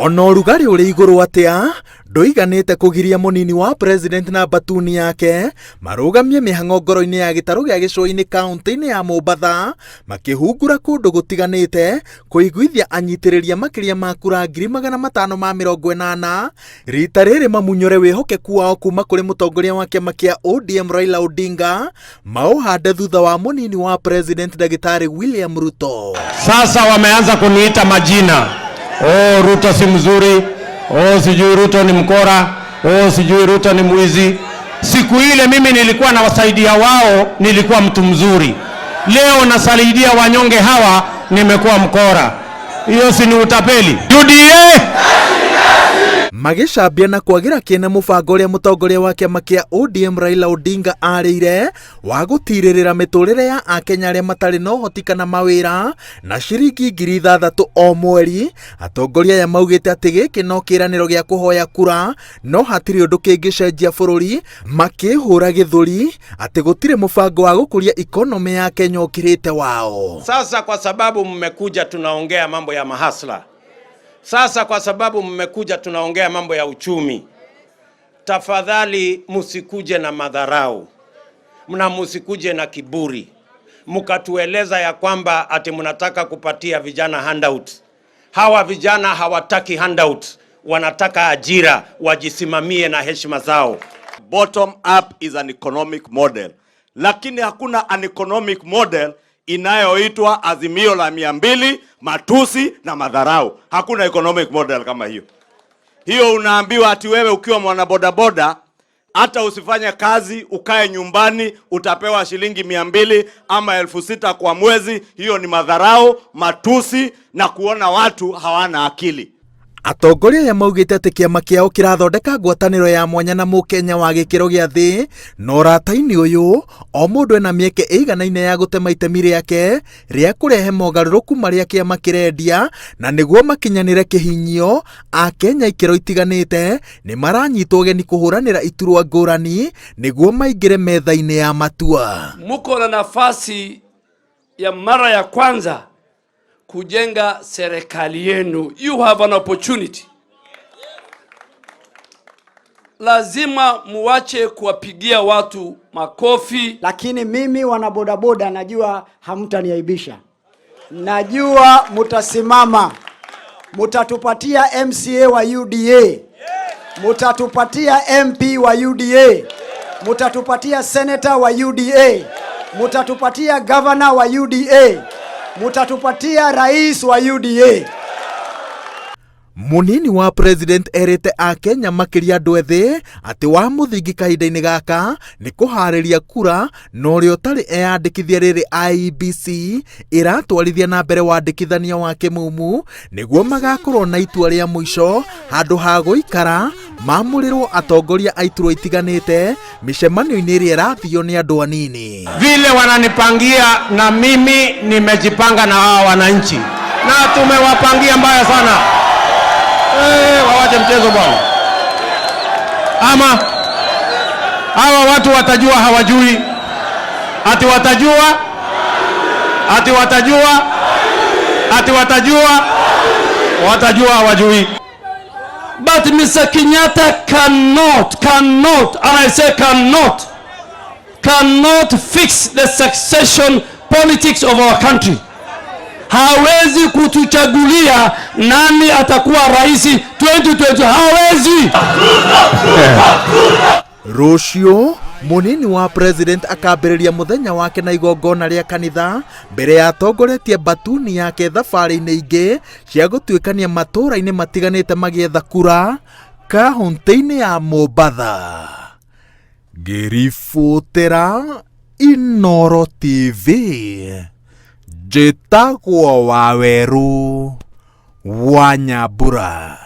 Ona ũrugarĩ ũrĩ igũrũ atĩa ndũiganĩte kũgiria mũnini wa president na batuni yake marũgamie mĩhang'o ngoro-inĩ ya gĩtarũ gĩa gĩcũa-inĩ kaunti-inĩ ya Mombasa makĩhungura kũndũ gũtiganĩte kũiguithia anyitĩrĩria makĩria ma kura 580,000 rita rĩrĩ mamunyore wĩhokeku wao kuma kũrĩ mũtongoria wa kĩama kĩa ODM Raila Odinga maũhande thutha wa mũnini wa president Daktari William Ruto. Sasa wameanza kuniita majina. Oh, Ruto si mzuri. Oh, sijui Ruto ni mkora. Oh, sijui Ruto ni mwizi. Siku ile mimi nilikuwa na wasaidia wao, nilikuwa mtu mzuri. Leo nasaidia wanyonge hawa, nimekuwa mkora. Hiyo si ni utapeli? UDA! Magĩcambia na kwagira kĩene mũbango ũrĩa mũtongoria wa kĩama kĩa ODM Raila Odinga arĩire wa gũtirĩrĩra mĩtũrĩre ya Akenya arĩa matarĩ na ũhoti kana mawĩra na ciringi 6,000 o mweri. Atongoria aya maugĩte atĩ gĩkĩ no kĩĩranĩro gĩa kũhoya kura, no hatirĩ ũndũ kĩngĩcenjia bũrũri, makĩhũra gĩthũri atĩ gũtirĩ mũbango wa gũkũria ikonomi ya Kenya ũkĩrĩte wao. Sasa kwa sababu mmekuja tunaongea mambo ya mahasla. Sasa kwa sababu mmekuja tunaongea mambo ya uchumi. Tafadhali musikuje na madharau. Mna musikuje na kiburi. Mukatueleza ya kwamba ati mnataka kupatia vijana handout. Hawa vijana hawataki handout. Wanataka ajira, wajisimamie na heshima zao. Bottom up is an economic model. Lakini hakuna an economic model inayoitwa azimio la 200, matusi na madharau. Hakuna economic model kama hiyo. Hiyo unaambiwa ati wewe ukiwa mwana bodaboda hata usifanye kazi, ukae nyumbani, utapewa shilingi 200 ama 6,000 kwa mwezi. Hiyo ni madharau, matusi na kuona watu hawana akili. Atongoria ya maugĩte atĩ kĩama kĩao kĩrathondeka ngwatanĩro ya mwanya na mũkenya wa gĩkĩro gĩa thĩ, no rata-inĩ ũyũ o mũndũ ena mĩeke ĩiganaine ya gũtema itemi rĩake rĩa kũrehe mogarũrũku marĩa kĩama kĩrendia, na nĩguo makinyanĩre kĩhinyio Akenya ikĩro itiganĩte nĩ maranyitwo ũgeni kũhũranĩra iturwa ngũrani nĩguo maingĩre metha-inĩ ya matua. Muko na nafasi ya mara ya kwanza kujenga serikali yenu. You have an opportunity. Lazima muache kuwapigia watu makofi. Lakini mimi wanabodaboda najua hamtaniaibisha. Najua mutasimama. Mutatupatia MCA wa UDA. Mutatupatia MP wa UDA. Mutatupatia senator wa UDA. Mutatupatia governor wa UDA. Mutatupatia rais wa UDA. Munini wa president erĩte Akenya makĩria andũ ethĩ atĩ wa mũthingi kahinda-inĩ gaka nĩ kũharĩria kura, no ũrĩa ũtarĩ eyandĩkithia rĩrĩ IEBC ĩratwarithia na mbere wandĩkithania wa kĩmumu nĩguo magakorwo na itua rĩa mũico handũ ha gũikara mamũrĩrwo atongoria a iturwa itiganĩte mĩcemanio-inĩ ĩrĩa ĩrathio nĩ andũ anini. Vile wananipangia na mimi nimejipanga na hawa wananchi na tumewapangia mbaya sana. Wawache mchezo bwana. Ama hawa watu watajua hawajui. Ati watajua. Ati watajua. Ati watajua. Watajua hawajui. But Mr. Kenyatta cannot, and I say cannot fix the succession politics of our country. Hawezi kutuchagulia nani atakuwa rais 2020. Hawezi. Rũciũ munini wa president akambĩrĩria mũthenya wake na igongona rĩa kanitha mbere ya atongoretie batuni yake thabarĩ-inĩ ingĩ cia gũtuĩkania matũũra-inĩ matiganĩte magĩetha kura kaunti-inĩ ya Mombasa. Ngĩribotera Inooro TV, njĩtagwo Waweru wa Nyambura.